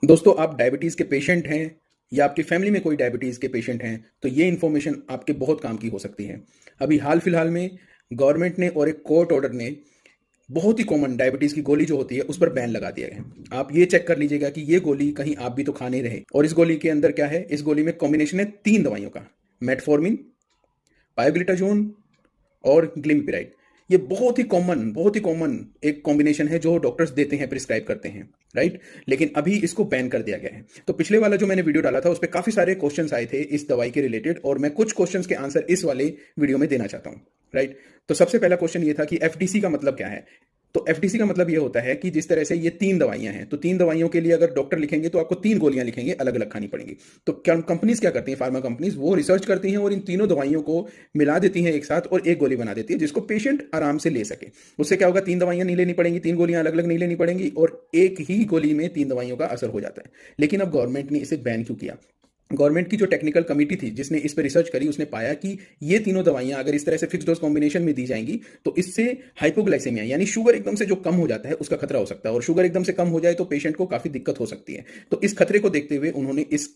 दोस्तों, आप डायबिटीज़ के पेशेंट हैं या आपकी फैमिली में कोई डायबिटीज़ के पेशेंट हैं, तो ये इन्फॉर्मेशन आपके बहुत काम की हो सकती है। अभी हाल-फिलहाल में गवर्नमेंट ने और एक कोर्ट ऑर्डर ने बहुत ही कॉमन डायबिटीज़ की गोली जो होती है, उस पर बैन लगा दिया है। आप ये चेक कर लीजिएगा कि ये गोली कहीं आप भी तो खा नहीं रहे। और इस गोली के अंदर क्या है, इस गोली में कॉम्बिनेशन है 3 दवाइयों का, मेटफॉर्मिन, पायोग्लिटाजोन और ग्लिमपिराइड। ये बहुत ही कॉमन एक कॉम्बिनेशन है जो डॉक्टर्स देते हैं, प्रिस्क्राइब करते हैं, राइट? लेकिन अभी इसको बैन कर दिया गया है। तो पिछले वाला जो मैंने वीडियो डाला था, उस पे काफ़ी सारे क्वेश्चंस आए थे इस दवाई के रिलेटेड, और मैं कुछ क्वेश्चंस के आंसर इस वाले वीडियो में देना चाहता हूँ, राइट? तो सबसे पहला क्वेश्चन ये था कि एफडीसी का मतलब क्या है? तो एफडीसी का मतलब ये होता है कि जिस तरह से ये 3 दवाइयाँ हैं, तो 3 दवाइयों के लिए अगर डॉक्टर लिखेंगे तो आपको 3 गोलियाँ लिखेंगे, अलग-अलग खानी पड़ेंगी। तो क्या कंपनीज़ क्या करती हैं, फार्मा कंपनीज़, वो रिसर्च करती हैं और इन तीनों दवाइयों को मिला देती हैं एक साथ और एक गोली बना देती है, जिसको पेशेंट आराम से ले सके। उससे क्या होगा, 3 दवाइयाँ नहीं लेनी पड़ेंगी, 3 गोलियाँ अलग-अलग नहीं लेनी पड़ेंगी और एक ही गोली में 3 दवाइयों का असर हो जाता है। लेकिन अब गवर्नमेंट ने इसे बैन क्यों किया? गवर्नमेंट की जो टेक्निकल कमिटी थी जिसने इस पर रिसर्च करी, उसने पाया कि ये तीनों दवाइयां अगर इस तरह से फिक्स डोज कॉम्बिनेशन में दी जाएंगी तो इससे हाइपोग्लाइसेमिया यानी शुगर एकदम से जो कम हो जाता है उसका खतरा हो सकता है, और शुगर एकदम से कम हो जाए तो पेशेंट को काफी दिक्कत हो सकती है। तो इस खतरे को देखते हुए उन्होंने इस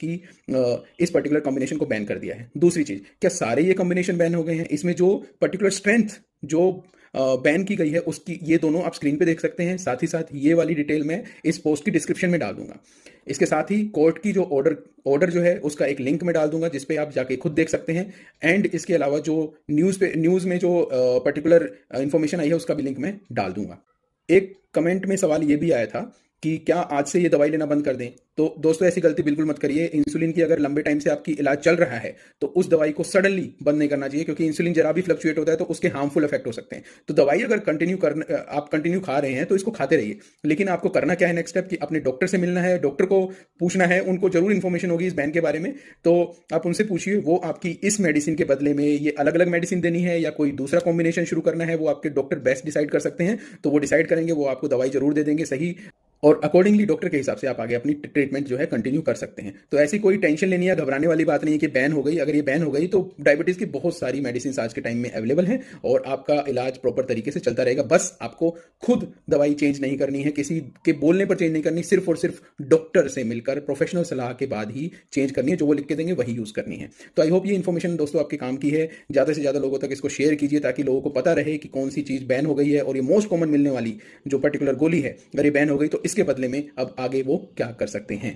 पर्टिकुलर कॉम्बिनेशन को बैन कर दिया है। दूसरी चीज, क्या सारे ये कॉम्बिनेशन बैन हो गए हैं? इसमें जो पर्टिकुलर स्ट्रेंथ जो बैन की गई है उसकी ये दोनों आप स्क्रीन पे देख सकते हैं। साथ ही साथ ये वाली डिटेल मैं इस पोस्ट की डिस्क्रिप्शन में डाल दूंगा। इसके साथ ही कोर्ट की जो ऑर्डर जो है उसका एक लिंक मैं डाल दूंगा, जिस पे आप जाके खुद देख सकते हैं। एंड इसके अलावा जो न्यूज़ में जो पर्टिकुलर इंफॉर्मेशन आई है उसका भी लिंक मैं डाल दूंगा। एक कमेंट में सवाल ये भी आया था कि क्या आज से ये दवाई लेना बंद कर दें? तो दोस्तों, ऐसी गलती बिल्कुल मत करिए। इंसुलिन की अगर लंबे टाइम से आपकी इलाज चल रहा है तो उस दवाई को सडनली बंद नहीं करना चाहिए, क्योंकि इंसुलिन जरा भी फ्लक्चुएट होता है तो उसके हार्मफुल इफेक्ट हो सकते हैं। तो दवाई अगर आप कंटिन्यू खा रहे हैं तो इसको खाते रहिए। लेकिन आपको करना क्या है, नेक्स्ट स्टेप, कि अपने डॉक्टर से मिलना है, डॉक्टर को पूछना है, उनको जरूर इन्फॉर्मेशन होगी इस बैन के बारे में। तो आप उनसे पूछिए, वो आपकी इस मेडिसिन के बदले में ये अलग अलग मेडिसिन देनी है या कोई दूसरा कॉम्बिनेशन शुरू करना है, वो आपके डॉक्टर बेस्ट डिसाइड कर सकते हैं। तो वो डिसाइड करेंगे, वो आपको दवाई जरूर दे देंगे सही, और अकॉर्डिंगली डॉक्टर के हिसाब से आप आगे अपनी ट्रीटमेंट जो है कंटिन्यू कर सकते हैं। तो ऐसी कोई टेंशन लेनी या घबराने वाली बात नहीं है कि बैन हो गई। अगर ये बैन हो गई तो डायबिटीज़ की बहुत सारी मेडिसिन आज के टाइम में अवेलेबल हैं और आपका इलाज प्रॉपर तरीके से चलता रहेगा। बस आपको खुद दवाई चेंज नहीं करनी है, किसी के बोलने पर चेंज नहीं करनी, सिर्फ और सिर्फ डॉक्टर से मिलकर प्रोफेशनल सलाह के बाद ही चेंज करनी है। जो वो लिख के देंगे वही यूज़ करनी है। तो आई होप ये इन्फॉर्मेशन दोस्तों आपके काम की है। ज़्यादा से ज़्यादा लोगों तक इसको शेयर कीजिए ताकि लोगों को पता रहे कि कौन सी चीज़ बैन हो गई है, और ये मोस्ट कॉमन मिलने वाली जो पर्टिकुलर गोली है अगर ये बैन हो गई तो इसके बदले में अब आगे वो क्या कर सकते हैं।